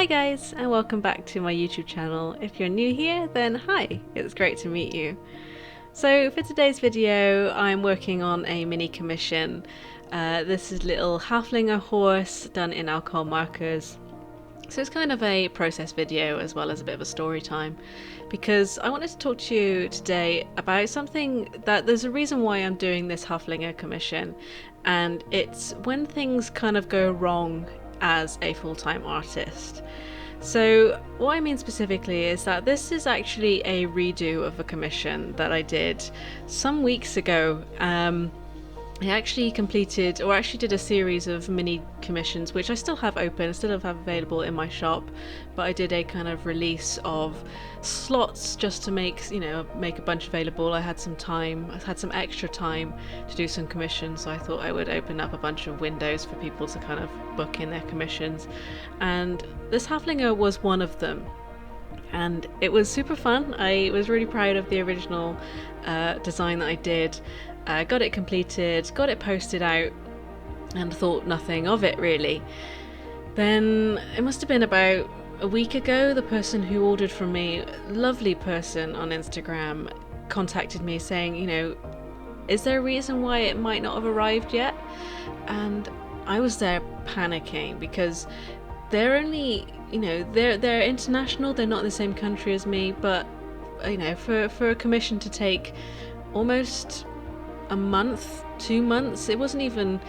Hi guys, and welcome back to my YouTube channel. If you're new here, then hi, it's great to meet you. So for today's video, I'm working on a mini commission. This is little halflinger horse done in alcohol markers. So it's kind of a process video as well as a bit of a story time, because I wanted to talk to you today about something that there's a reason why I'm doing this halflinger commission, and it's when things kind of go wrong as a full-time artist. So what I mean specifically is that this is actually a redo of a commission that I did some weeks ago. I actually completed, or actually did, a series of mini commissions which I still have open, I still have available in my shop, but I did a kind of release of slots just to make a bunch available. I had some time, I had some extra time to do some commissions, so I thought I would open up a bunch of windows for people to kind of book in their commissions, and this halflinger was one of them. And it was super fun. I was really proud of the original design that I did. Got it completed, got it posted out, and thought nothing of it really. Then it must have been about a week ago, the person who ordered from me, lovely person on Instagram, contacted me saying, is there a reason why it might not have arrived yet? And I was there panicking because they're only, they're international, they're not in the same country as me, but for a commission to take almost a month, 2 months, it wasn't even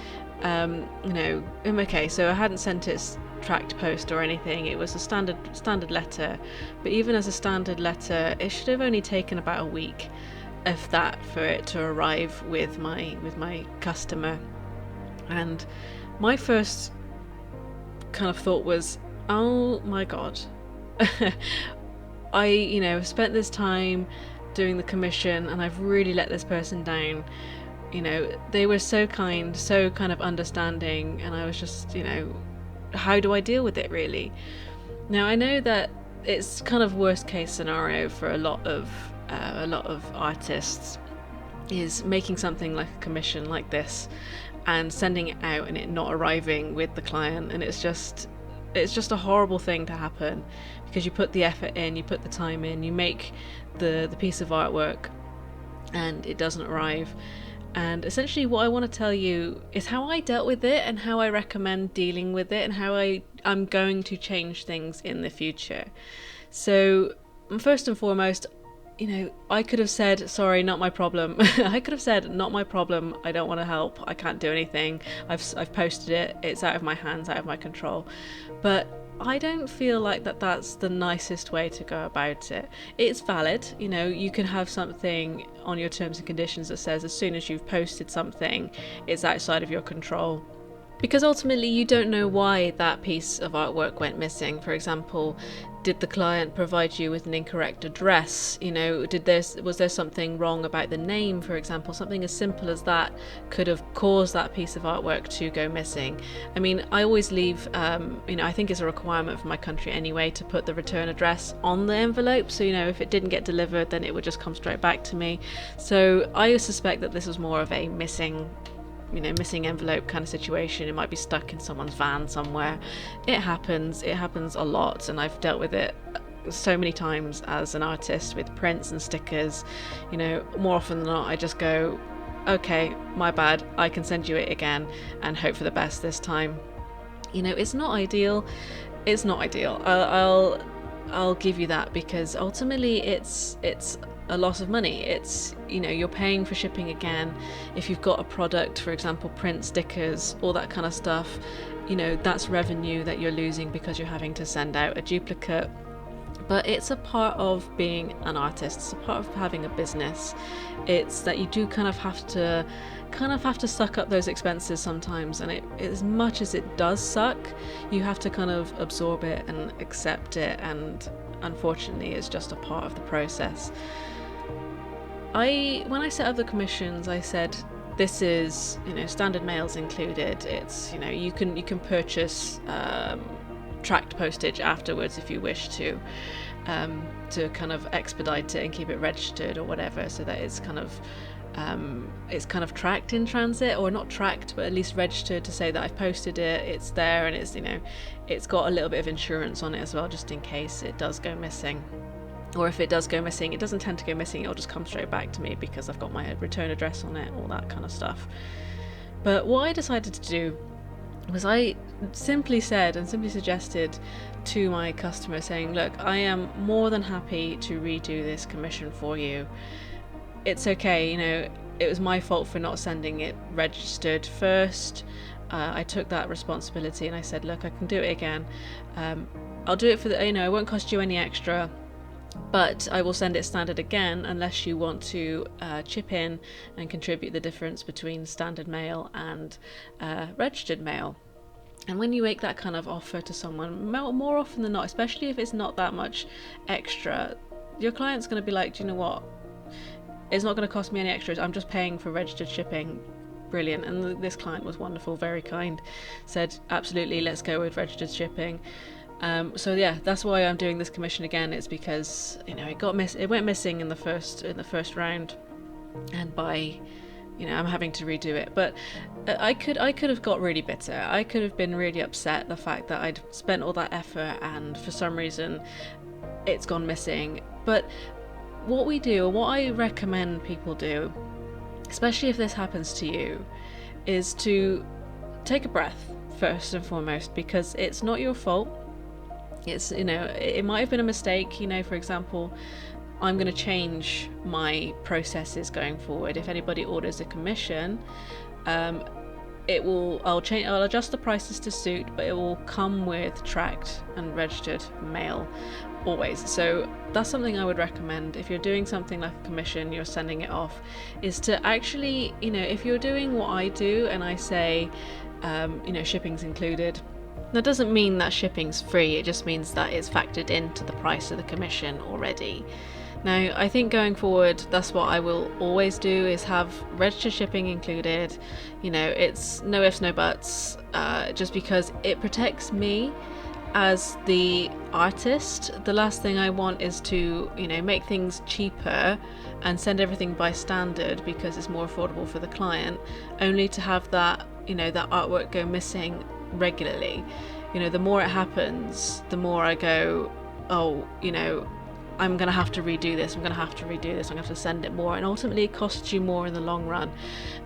okay, so I hadn't sent it tracked post or anything, it was a standard letter, but even as a standard letter it should have only taken about a week, if that, for it to arrive with my customer. And my first kind of thought was, oh my god, I spent this time doing the commission and I've really let this person down. They were so kind, so kind of understanding, and I was just, how do I deal with it really? Now I know that it's kind of worst case scenario for a lot of artists is making something like a commission like this and sending it out and it not arriving with the client, and it's just a horrible thing to happen, because you put the effort in, you put the time in, you make the piece of artwork and it doesn't arrive. And essentially what I want to tell you is how I dealt with it and how I recommend dealing with it and how I'm going to change things in the future. So first and foremost, I could have said, sorry, not my problem. I could have said, not my problem, I don't want to help, I can't do anything, I've posted it, it's out of my hands, out of my control. But I don't feel like that's the nicest way to go about it. It's valid, you can have something on your terms and conditions that says as soon as you've posted something, it's outside of your control. Because ultimately you don't know why that piece of artwork went missing. For example, did the client provide you with an incorrect address? Was there something wrong about the name, for example? Something as simple as that could have caused that piece of artwork to go missing. I mean, I always leave, I think it's a requirement for my country anyway, to put the return address on the envelope. So, if it didn't get delivered, then it would just come straight back to me. So I suspect that this was more of a missing envelope kind of situation. It might be stuck in someone's van somewhere. It happens a lot, and I've dealt with it so many times as an artist with prints and stickers. More often than not I just go, okay, my bad, I can send you it again and hope for the best this time. It's not ideal. I'll give you that, because ultimately it's a loss of money. It's you're paying for shipping again. If you've got a product, for example, print, stickers, all that kind of stuff, that's revenue that you're losing because you're having to send out a duplicate. But it's a part of being an artist, it's a part of having a business. It's that you do kind of have to suck up those expenses sometimes, and as much as it does suck, you have to kind of absorb it and accept it, and unfortunately it's just a part of the process. When I set up the commissions, I said this is standard mails included. It's you can purchase tracked postage afterwards if you wish to kind of expedite it and keep it registered or whatever, so that it's kind of it's kind of tracked in transit, or not tracked, but at least registered to say that I've posted it, it's there, and it's, you know, it's got a little bit of insurance on it as well, just in case it does go missing. Or if it does go missing, it doesn't tend to go missing, it'll just come straight back to me because I've got my return address on it, all that kind of stuff. But what I decided to do was I simply suggested to my customer, saying, look, I am more than happy to redo this commission for you. It's okay, you know, it was my fault for not sending it registered first. I took that responsibility and I said, look, I can do it again. I'll do it for the, you know, it won't cost you any extra, but I will send it standard again unless you want to chip in and contribute the difference between standard mail and registered mail. And when you make that kind of offer to someone, more often than not, especially if it's not that much extra, your client's going to be like, do you know what? It's not going to cost me any extras. I'm just paying for registered shipping. Brilliant. And this client was wonderful, very kind, said, absolutely, let's go with registered shipping. So yeah, that's why I'm doing this commission again. It's because, you know, it went missing in the first round, and by, you know, I'm having to redo it. But I could have got really bitter. I could have been really upset the fact that I'd spent all that effort and for some reason it's gone missing. But what we do, or what I recommend people do, especially if this happens to you, is to take a breath first and foremost, because it's not your fault. It's, you know, it might have been a mistake. You know, for example, I'm going to change my processes going forward. If anybody orders a commission, I'll adjust the prices to suit, but it will come with tracked and registered mail always. So that's something I would recommend. If you're doing something like a commission, you're sending it off, is to actually, you know, if you're doing what I do and I say, you know, shipping's included, that doesn't mean that shipping's free. It just means that it's factored into the price of the commission already. Now, I think going forward, that's what I will always do, is have registered shipping included. You know, it's no ifs, no buts, just because it protects me as the artist. The last thing I want is to, you know, make things cheaper and send everything by standard because it's more affordable for the client, only to have that, you know, that artwork go missing regularly. You know, the more it happens, the more I go, oh, you know, I'm going to have to redo this, I'm going to have to send it more, and ultimately it costs you more in the long run.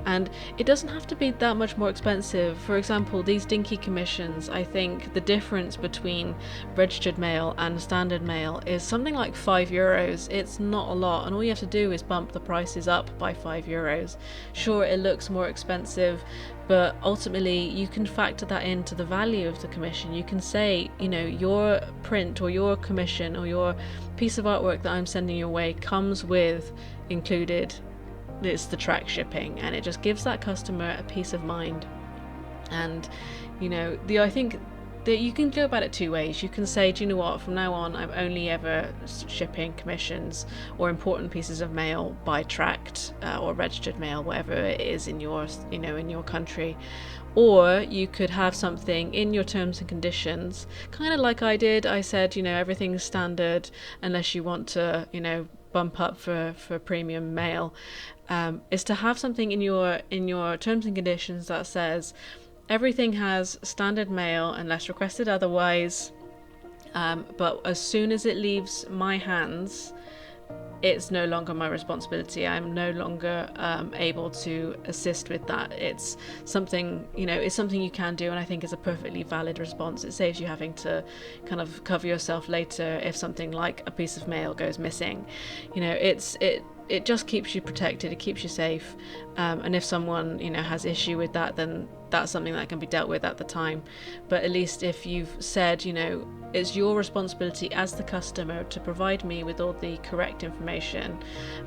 And it doesn't have to be that much more expensive. For example, these dinky commissions, I think the difference between registered mail and standard mail is something like €5. It's not a lot, and all you have to do is bump the prices up by €5. Sure, it looks more expensive, but ultimately you can factor that into the value of the commission. You can say, you know, your print or your commission or your piece of artwork that I'm sending your way comes with included, it's the tracked shipping, and it just gives that customer a peace of mind. And, you know, I think that you can go about it two ways. You can say, do you know what, from now on I'm only ever shipping commissions or important pieces of mail by tracked or registered mail, whatever it is in your, you know, in your country. Or you could have something in your terms and conditions, kind of like I did. I said, you know, everything's standard unless you want to, you know, bump up for premium mail. Is to have something in your terms and conditions that says everything has standard mail unless requested otherwise, but as soon as it leaves my hands, it's no longer my responsibility. I'm no longer able to assist with that. It's something, you know, it's something you can do, and I think is a perfectly valid response. It saves you having to kind of cover yourself later if something like a piece of mail goes missing. You know, it just keeps you protected, it keeps you safe, and if someone, you know, has issue with that, then that's something that can be dealt with at the time. But at least if you've said, you know, it's your responsibility as the customer to provide me with all the correct information,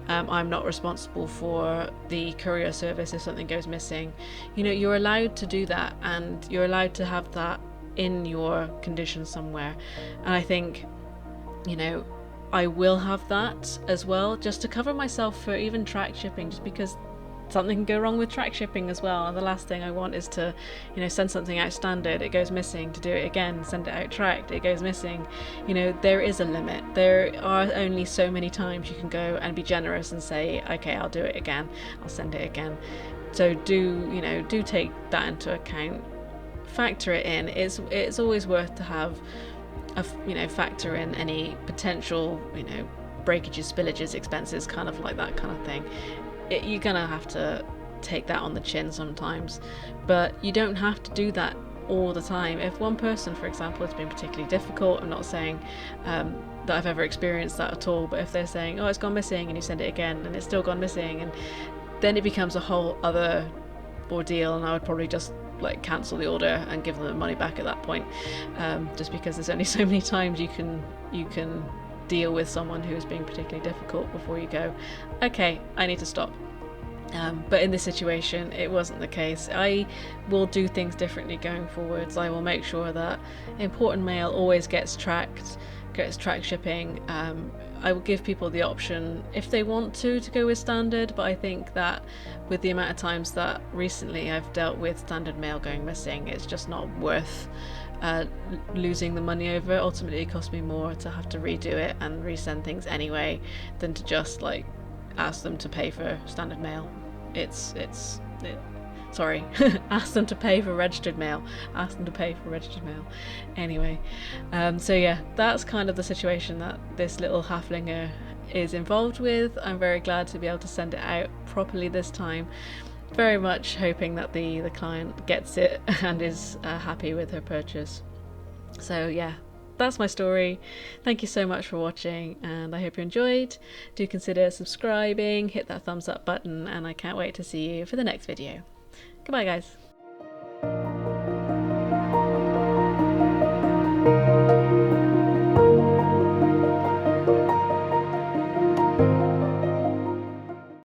I'm not responsible for the courier service if something goes missing, you know, you're allowed to do that, and you're allowed to have that in your conditions somewhere. And I think, you know, I will have that as well, just to cover myself for even tracked shipping, just because something can go wrong with track shipping as well, and the last thing I want is to, you know, send something out standard, it goes missing, to do it again, send it out tracked, it goes missing. You know, there is a limit. There are only so many times you can go and be generous and say, okay, I'll do it again, I'll send it again. So do take that into account, factor it in. It's always worth to have factor in any potential, breakages, spillages, expenses, kind of like that kind of thing. You're gonna have to take that on the chin sometimes, but you don't have to do that all the time. If one person, for example, has been particularly difficult, I'm not saying that I've ever experienced that at all, but if they're saying, oh, it's gone missing, and you send it again and it's still gone missing, and then it becomes a whole other ordeal, and I would probably just like cancel the order and give them the money back at that point, just because there's only so many times you can deal with someone who is being particularly difficult before you go, okay, I need to stop. But in this situation, it wasn't the case. I will do things differently going forwards. I will make sure that important mail always gets tracked shipping. I will give people the option if they want to go with standard, but I think that with the amount of times that recently I've dealt with standard mail going missing, it's just not worth losing the money over. Ultimately, it cost me more to have to redo it and resend things anyway than to just like ask them to pay for standard mail. Sorry, ask them to pay for registered mail. Anyway, so yeah, that's kind of the situation that this little halflinger is involved with. I'm very glad to be able to send it out properly this time. Very much hoping that the client gets it and is happy with her purchase. So yeah, that's my story. Thank you so much for watching, and I hope you enjoyed. Do consider subscribing, hit that thumbs up button, and I can't wait to see you for the next video. Goodbye, guys.